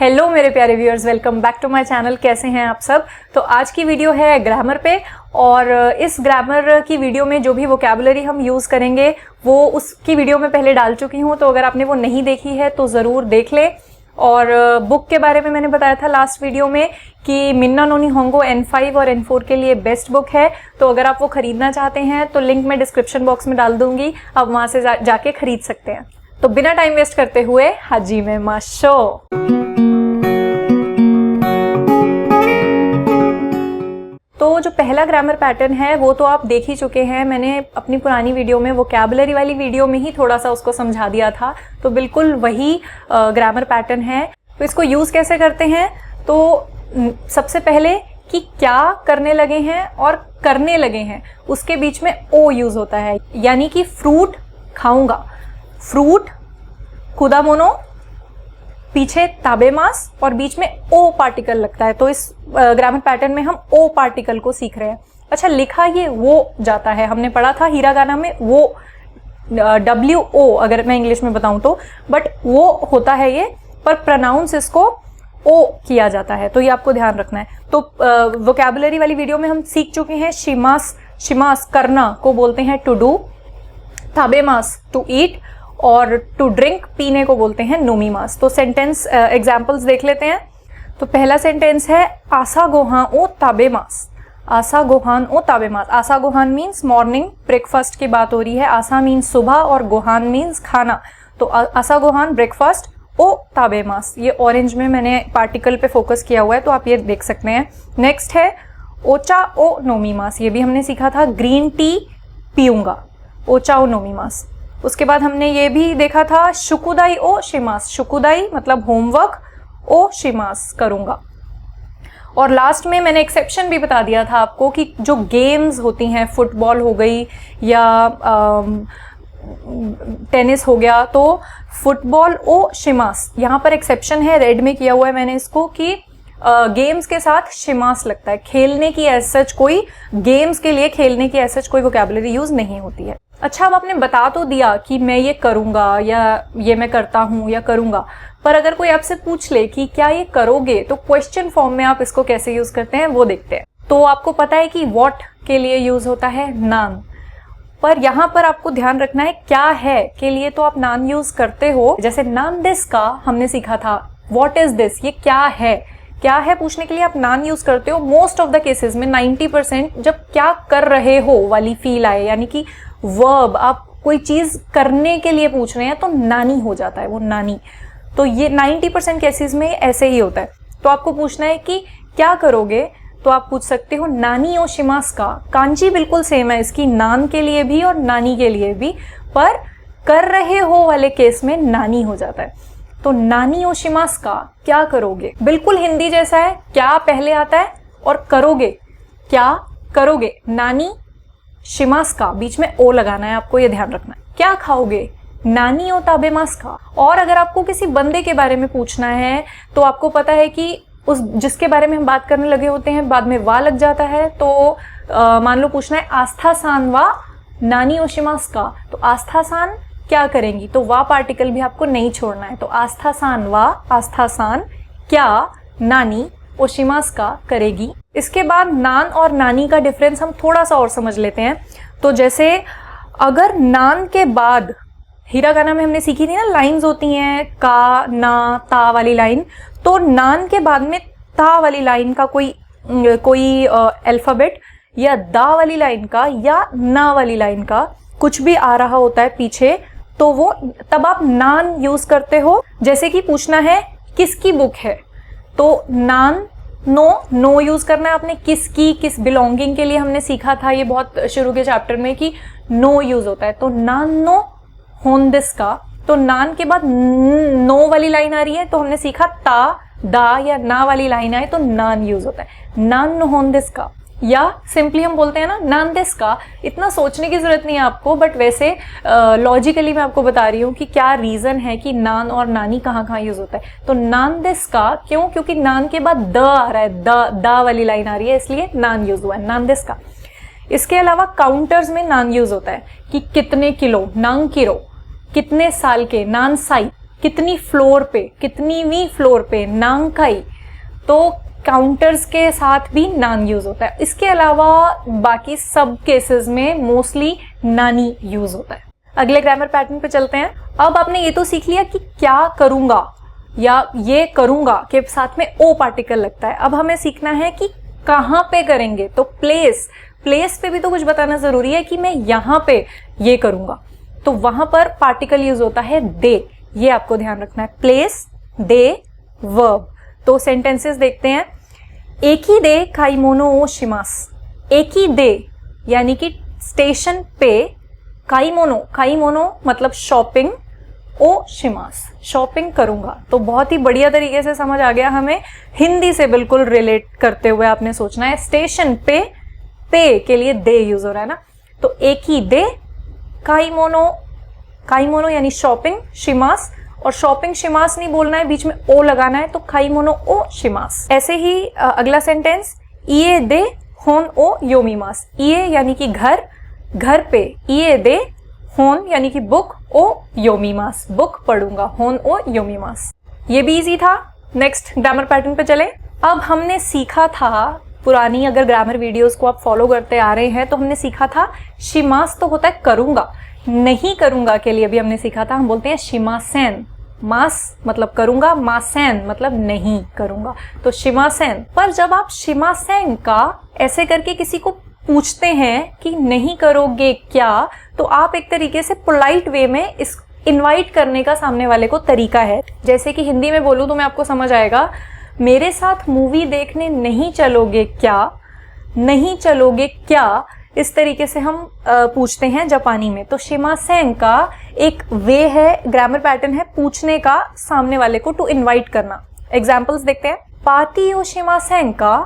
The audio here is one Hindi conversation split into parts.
हेलो मेरे प्यारे viewers, welcome back to my channel. कैसे हैं आप सब। तो आज की वीडियो है ग्रामर पे, और इस ग्रामर की वीडियो में जो भी वोकैबुलरी हम यूज़ करेंगे वो उसकी वीडियो में पहले डाल चुकी हूँ, तो अगर आपने वो नहीं देखी है तो ज़रूर देख लें। और बुक के बारे में मैंने बताया था लास्ट वीडियो में कि मिन्ना नो निहोंगो N5 और N4 के लिए बेस्ट बुक है, तो अगर आप वो खरीदना चाहते हैं तो लिंक मैं डिस्क्रिप्शन बॉक्स में डाल दूंगी, आप वहाँ से जाके खरीद सकते हैं। तो बिना टाइम वेस्ट करते हुए हाजी में माशो। तो जो पहला ग्रामर पैटर्न है वो तो आप देख ही चुके हैं, मैंने अपनी पुरानी वीडियो में वोकैबुलरी वाली वीडियो में ही थोड़ा सा उसको समझा दिया था, तो बिल्कुल वही ग्रामर पैटर्न है। तो इसको यूज़ कैसे करते हैं, तो सबसे पहले कि क्या करने लगे हैं और करने लगे हैं उसके बीच में ओ यूज़ होता है, यानी कि फ्रूट खाऊंगा, फ्रूट कुदामोनो, पीछे ताबेमास और बीच में ओ पार्टिकल लगता है। तो इस ग्रामर पैटर्न में हम ओ पार्टिकल को सीख रहे हैं। अच्छा, लिखा ये वो जाता है, हमने पढ़ा था हिरागाना में वो WO, अगर मैं इंग्लिश में बताऊं तो, बट वो होता है ये, पर प्रोनाउंस इसको ओ किया जाता है, तो ये आपको ध्यान रखना है। तो वोकैबुलरी वाली वीडियो में हम सीख चुके हैं शिमास, शिमास करना को बोलते हैं टू डू, ताबेमास टू ईट, और टू ड्रिंक पीने को बोलते हैं नोमीमास। तो सेंटेंस एग्जाम्पल्स देख लेते हैं। तो पहला सेंटेंस है आसा गोहान ओ ताबेमास, आसा गोहान ओ ताबेमास। आसा गोहान मीन्स मॉर्निंग ब्रेकफास्ट की बात हो रही है, आसा मीन्स सुबह और गोहान मीन्स खाना। तो आसा गोहान ब्रेकफास्ट ओ ताबेमास, ये ऑरेंज में मैंने पार्टिकल पे फोकस किया हुआ है, तो आप ये देख सकते हैं। नेक्स्ट है ओचा ओ नोमीमास, ये भी हमने सीखा था, ग्रीन टी पीऊंगा, ओचा ओ नोमीमास। उसके बाद हमने ये भी देखा था शुकुदाई ओ शिमास, शुकुदाई मतलब होमवर्क, ओ शिमास करूंगा। और लास्ट में मैंने एक्सेप्शन भी बता दिया था आपको कि जो गेम्स होती हैं, फुटबॉल हो गई या टेनिस हो गया, तो फुटबॉल ओ शिमास, यहाँ पर एक्सेप्शन है, रेड में किया हुआ है मैंने इसको, कि गेम्स के साथ शिमास लगता है, खेलने की एज सच कोई, गेम्स के लिए खेलने की एज सच कोई वोकैबुलरी यूज नहीं होती है। अच्छा, अब आपने बता तो दिया कि मैं ये करूंगा या ये मैं करता हूं या करूंगा, पर अगर कोई आपसे पूछ ले कि क्या ये करोगे, तो क्वेश्चन फॉर्म में आप इसको कैसे यूज करते हैं वो देखते हैं। तो आपको पता है कि व्हाट के लिए यूज होता है नान, पर यहां पर आपको ध्यान रखना है क्या है के लिए तो आप नान यूज करते हो। जैसे नान दिस का हमने सीखा था, व्हाट इज दिस, ये क्या है पूछने के लिए आप नान यूज करते हो। मोस्ट ऑफ द केसेस में 90% जब क्या कर रहे हो वाली फील आए, यानी कि वर्ब, आप कोई चीज करने के लिए पूछ रहे हैं, तो नानी हो जाता है वो, नानी। तो ये 90% केसेस में ऐसे ही होता है। तो आपको पूछना है कि क्या करोगे, तो आप पूछ सकते हो नानी ओ शिमास का। कांजी बिल्कुल सेम है इसकी, नान के लिए भी और नानी के लिए भी, पर कर रहे हो वाले केस में नानी हो जाता है। तो नानी ओ शिमास का, क्या करोगे, बिल्कुल हिंदी जैसा है, क्या पहले आता है और करोगे, क्या करोगे, नानी शिमास का, बीच में ओ लगाना है, आपको ये ध्यान रखना है। क्या खाओगे, नानी ओ ताबेमास का। और अगर आपको किसी बंदे के बारे में पूछना है, तो आपको पता है कि उस जिसके बारे में हम बात करने लगे होते हैं बाद में वा लग जाता है, तो मान लो पूछना है आस्था सान वा नानी ओ शिमास का, तो आस्था सान क्या करेंगी, तो वा पार्टिकल भी आपको नहीं छोड़ना है। तो आस्था सान वा, आस्था सान क्या नानी ओशिमास का करेगी। इसके बाद नान और नानी का डिफरेंस हम थोड़ा सा और समझ लेते हैं। तो जैसे अगर नान के बाद, हिरागाना में हमने सीखी थी ना, लाइंस होती हैं का, ना, ता वाली लाइन, तो नान के बाद में ता वाली लाइन का कोई अल्फाबेट, या दा वाली लाइन का या ना वाली लाइन का कुछ भी आ रहा होता है पीछे, तो वो तब आप नान यूज करते हो। जैसे कि पूछना है किसकी बुक है, तो नान नो यूज करना है आपने, किसकी, किस बिलोंगिंग के लिए हमने सीखा था ये बहुत शुरू के चैप्टर में कि नो यूज होता है। तो नान नो होन दिस का, तो नान के बाद नो वाली लाइन आ रही है, तो हमने सीखा ता, दा या ना वाली लाइन आए तो नान यूज होता है, नान नो होन दिस का। या सिंपली हम बोलते हैं ना नान दिस का, इतना सोचने की जरूरत नहीं है आपको, बट वैसे लॉजिकली मैं आपको बता रही हूँ कि क्या रीजन है कि नान और नानी कहाँ कहाँ यूज होता है। तो नान दिस का क्यों, क्योंकि नान के बाद द आ रहा है, दा वाली लाइन आ रही है, इसलिए नान यूज हुआ है, नान दिस का। इसके अलावा काउंटर्स में नान यूज होता है कि कितने किलो, नांग किलो, कितने साल के, नान साई, कितनी फ्लोर पे, कितनीवीं फ्लोर पे, नांगकाई, तो काउंटर्स के साथ भी नांग यूज होता है। इसके अलावा बाकी सब केसेस में मोस्टली नानी यूज होता है। अगले ग्रामर पैटर्न पे चलते हैं। अब आपने ये तो सीख लिया कि क्या करूंगा या ये करूंगा के साथ में ओ पार्टिकल लगता है। अब हमें सीखना है कि कहां पे करेंगे। तो प्लेस, प्लेस पे भी तो कुछ बताना जरूरी है कि मैं यहां पे ये करूंगा, तो वहां पर पार्टिकल यूज होता है दे। ये आपको ध्यान रखना है, प्लेस, दे, वर्ब। तो सेंटेंसेस देखते हैं। एकी दे काइमोनो ओ शिमास। एकी दे यानी कि स्टेशन पे, काइमोनो, काइमोनो मतलब शॉपिंग, ओ शिमास शॉपिंग करूंगा। तो बहुत ही बढ़िया तरीके से समझ आ गया हमें, हिंदी से बिल्कुल रिलेट करते हुए आपने सोचना है। स्टेशन पे के लिए दे यूज हो रहा है ना, तो एकी दे काइमोनो, काइमोनो यानी शॉपिंग, शिमास, और शॉपिंग शिमास नहीं बोलना है, बीच में ओ लगाना है, तो काइमोनो ओ शिमास। ऐसे ही अगला सेंटेंस, इए दे होन ओ योमीमास। इए यानी कि घर, घर पे, इए दे होन यानी कि बुक, ओ योमीमास बुक पढ़ूंगा, होन ओ योमीमास। ये भी इजी था। नेक्स्ट ग्रामर पैटर्न पे चले। अब हमने सीखा था, पुरानी अगर ग्रामर वीडियोस को आप फॉलो करते आ रहे हैं तो हमने सीखा था शिमास तो होता है करूंगा, नहीं करूंगा के लिए भी हमने सीखा था, हम बोलते हैं शिमासेन। मास मतलब करूंगा, मासेन मतलब नहीं करूंगा, तो शिमासेन। पर जब आप शिमासेन का ऐसे करके किसी को पूछते हैं कि नहीं करोगे क्या, तो आप एक तरीके से पोलाइट वे में इस इनवाइट करने का सामने वाले को तरीका है। जैसे कि हिंदी में बोलूं तो मैं आपको समझ आएगा, मेरे साथ मूवी देखने नहीं चलोगे क्या, नहीं चलोगे क्या, इस तरीके से हम पूछते हैं जापानी में। तो शिमासेन का एक वे है, ग्रामर पैटर्न है पूछने का सामने वाले को, टू इनवाइट करना। एग्जांपल्स देखते हैं। पार्टी ओ शिमासेन का,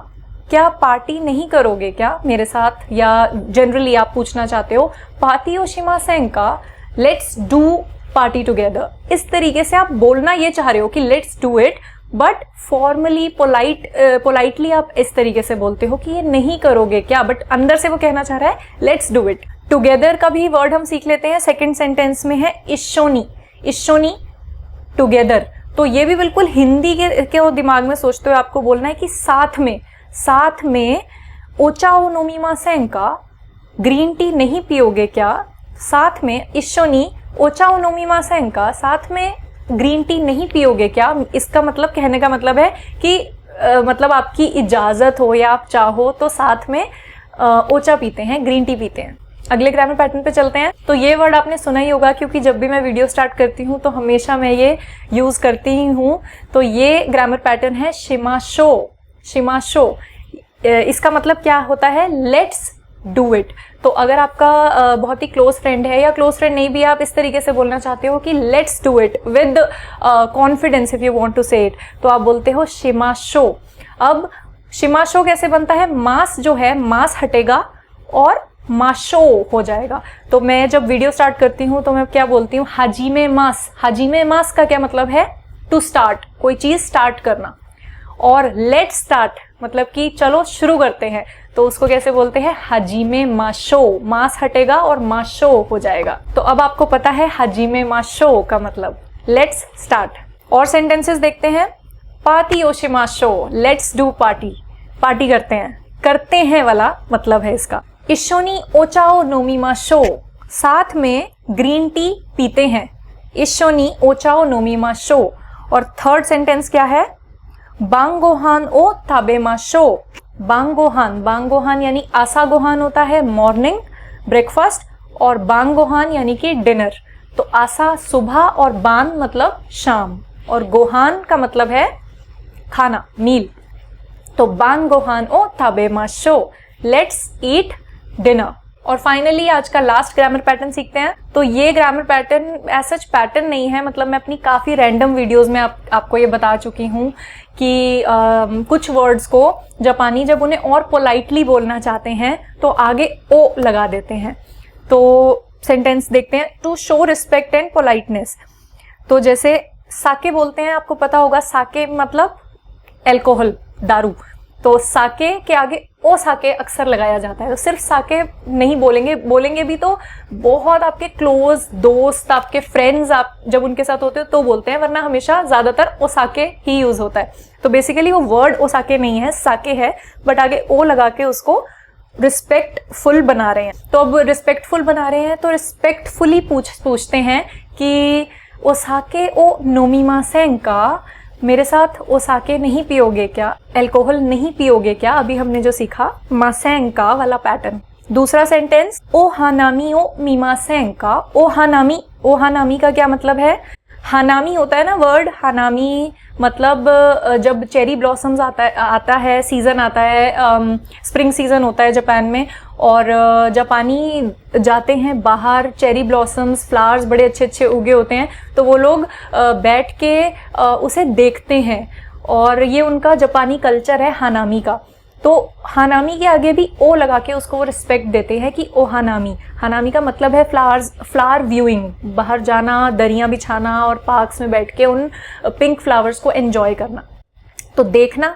क्या पार्टी नहीं करोगे क्या मेरे साथ, या जनरली आप पूछना चाहते हो पार्टी ओ शिमासेन का, लेट्स डू पार्टी टुगेदर। इस तरीके से आप बोलना ये चाह रहे हो कि let's do it, but formally politely आप इस तरीके से बोलते हो कि ये नहीं करोगे क्या, बट अंदर से वो कहना चाह रहा है लेट्स डू इट। टुगेदर का भी वर्ड हम सीख लेते हैं। सेकंड सेंटेंस में है इशोनी, इशोनी टुगेदर। तो ये भी बिल्कुल हिंदी के दिमाग में सोचते हुए आपको बोलना है कि साथ में, साथ में ओचा ओ नोमीमासेन का, ग्रीन टी नहीं पियोगे क्या, साथ में इशोनी ओचा ओ नोमीमासेन का, साथ में ग्रीन टी नहीं पियोगे क्या। इसका मतलब, कहने का मतलब है कि मतलब आपकी इजाजत हो या आप चाहो तो साथ में ओचा पीते हैं, ग्रीन टी पीते हैं। अगले ग्रामर पैटर्न पे चलते हैं। तो ये वर्ड आपने सुना ही होगा, क्योंकि जब भी मैं वीडियो स्टार्ट करती हूँ तो हमेशा मैं ये यूज करती ही हूँ। तो ये ग्रामर पैटर्न है शिमाशो, शिमाशो। इसका मतलब क्या होता है, लेट्स डू इट। तो अगर आपका बहुत ही क्लोज फ्रेंड है, या क्लोज फ्रेंड नहीं भी, आप इस तरीके से बोलना चाहते हो कि let's do it with confidence, if you want to say it, तो आप बोलते हो शिमाशो। अब शिमाशो कैसे बनता है, मास जो है, मास हटेगा और माशो हो जाएगा। तो मैं जब वीडियो स्टार्ट करती हूँ तो मैं क्या बोलती हूँ, हाजिमे मास। हाजिमे मास का क्या मतलब है, टू स्टार्ट, कोई चीज स्टार्ट करना। और लेट्स स्टार्ट मतलब कि चलो शुरू करते हैं, तो उसको कैसे बोलते हैं, हाजिमे माशो। मास हटेगा और माशो हो जाएगा। तो अब आपको पता है हाजिमे माशो का मतलब, लेट्स स्टार्ट। और सेंटेंसेस देखते हैं। पार्टी ओशिमाशो, लेट्स डू पार्टी, पार्टी करते हैं वाला मतलब है इसका। इशोनी ओचाओ नोमीमाशो, साथ में ग्रीन टी पीते हैं, इशोनी ओचाओ नोमीमाशो। और थर्ड सेंटेंस क्या है, बांगोहान ओ ताबेमाशो। बांगोहान, बांगोहान यानी आसा गोहान होता है मॉर्निंग ब्रेकफास्ट, और बांगोहान यानी कि डिनर। तो आसा सुबह और बान मतलब शाम, और गोहान का मतलब है खाना, मील। तो बांगोहान ओ ताबेमाशो, लेट्स ईट डिनर। और फाइनली आज का लास्ट ग्रामर पैटर्न सीखते हैं। तो ये ग्रामर पैटर्न ऐसा पैटर्न नहीं है, मतलब मैं अपनी काफी रैंडम वीडियोस में आपको ये बता चुकी हूँ कि कुछ वर्ड्स को जापानी जब उन्हें और पोलाइटली बोलना चाहते हैं तो आगे ओ लगा देते हैं। तो सेंटेंस देखते हैं। To show respect and politeness. तो जैसे साके बोलते हैं, आपको पता होगा साके मतलब एल्कोहल, दारू। तो साके के आगे ओ साके अक्सर लगाया जाता है। तो सिर्फ साके नहीं बोलेंगे भी तो बहुत आपके क्लोज दोस्त, आपके फ्रेंड्स, आप जब उनके साथ होते हो तो बोलते हैं, वरना हमेशा ज्यादातर ओ साके ही यूज होता है। तो बेसिकली वो वर्ड ओ साके नहीं है, साके है, बट आगे ओ लगा के उसको रिस्पेक्टफुल बना रहे हैं। तो अब रिस्पेक्टफुल बना रहे हैं तो रिस्पेक्टफुली पूछते हैं कि ओसाके ओ नोमिमासेन का, मेरे साथ ओसाके नहीं पियोगे क्या, अल्कोहल नहीं पियोगे क्या, अभी हमने जो सीखा मासेन का वाला पैटर्न। दूसरा सेंटेंस ओ हानामी ओ मीमासेन का, ओ हानामी का क्या मतलब है? हानामी होता है ना वर्ड, हानामी मतलब जब चेरी ब्लॉसम्स आता है सीजन आता है, स्प्रिंग सीजन होता है जापान में, और जापानी जाते हैं बाहर, चेरी ब्लॉसम्स फ्लावर्स बड़े अच्छे अच्छे उगे होते हैं, तो वो लोग बैठ के उसे देखते हैं, और ये उनका जापानी कल्चर है हानामी का। तो हानामी के आगे भी ओ लगा के उसको वो रिस्पेक्ट देते हैं कि ओ हानामी। हानामी का मतलब है फ्लावर व्यूइंग, बाहर जाना, दरियां बिछाना और पार्क्स में बैठ के उन पिंक फ्लावर्स को एंजॉय करना। तो देखना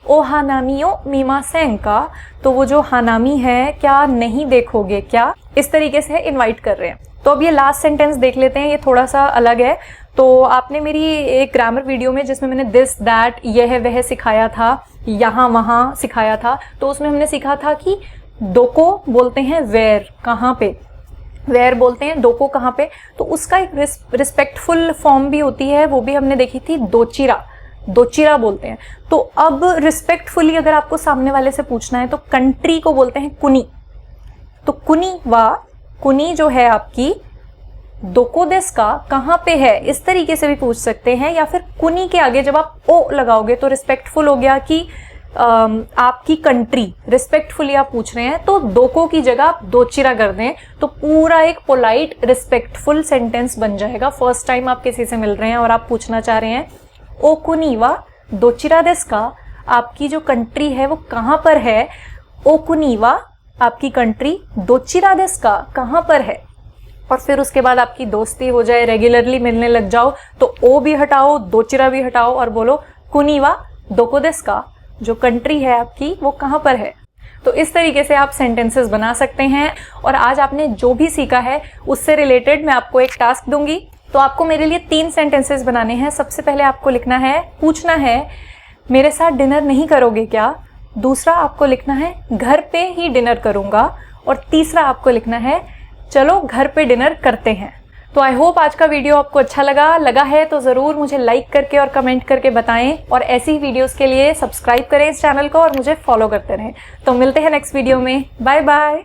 ओ हानामी ओ मीमासेन का, तो वो जो हानामी है क्या नहीं देखोगे क्या, इस तरीके से इनवाइट कर रहे हैं। तो अब ये लास्ट सेंटेंस देख लेते हैं, ये थोड़ा सा अलग है। तो आपने मेरी एक ग्रामर वीडियो में जिसमें मैंने दिस दैट यह वह सिखाया था, यहाँ वहाँ सिखाया था, तो उसमें हमने सीखा था कि दोको बोलते हैं वेयर, कहाँ पे, वेयर बोलते हैं दोको कहाँ पे। तो उसका एक रिस्पेक्टफुल फॉर्म भी होती है, वो भी हमने देखी थी, दोचिरा बोलते हैं। तो अब रिस्पेक्टफुली अगर आपको सामने वाले से पूछना है तो कंट्री को बोलते हैं कुनी। तो कुनी जो है आपकी दोको देस का, कहाँ पे है, इस तरीके से भी पूछ सकते हैं। या फिर कुनी के आगे जब आप ओ लगाओगे तो रिस्पेक्टफुल हो गया कि आपकी कंट्री, रिस्पेक्टफुली आप पूछ रहे हैं, तो दोको की जगह आप दोचिरा कर दें तो पूरा एक पोलाइट रिस्पेक्टफुल सेंटेंस बन जाएगा। फर्स्ट टाइम आप किसी से मिल रहे हैं और आप पूछना चाह रहे हैं ओ कुनी वा दोचिरा देस का, आपकी जो कंट्री है वो कहाँ पर है, ओ कुनी वा आपकी कंट्री दोचिरा देस का कहाँ पर है। और फिर उसके बाद आपकी दोस्ती हो जाए, रेगुलरली मिलने लग जाओ, तो ओ भी हटाओ, दोचिरा भी हटाओ और बोलो कुनीवा दोको देस का, जो कंट्री है आपकी वो कहाँ पर है। तो इस तरीके से आप सेंटेंसेस बना सकते हैं। और आज आपने जो भी सीखा है उससे रिलेटेड मैं आपको एक टास्क दूंगी। तो आपको मेरे लिए 3 सेंटेंसेस बनाने हैं। सबसे पहले आपको लिखना है, पूछना है मेरे साथ डिनर नहीं करोगे क्या। दूसरा आपको लिखना है घर पे ही डिनर करूंगा। और तीसरा आपको लिखना है चलो घर पे डिनर करते हैं। तो आई होप आज का वीडियो आपको अच्छा लगा है तो ज़रूर मुझे लाइक करके और कमेंट करके बताएं, और ऐसी ही वीडियोस के लिए सब्सक्राइब करें इस चैनल को और मुझे फॉलो करते रहें। तो मिलते हैं नेक्स्ट वीडियो में, बाय बाय।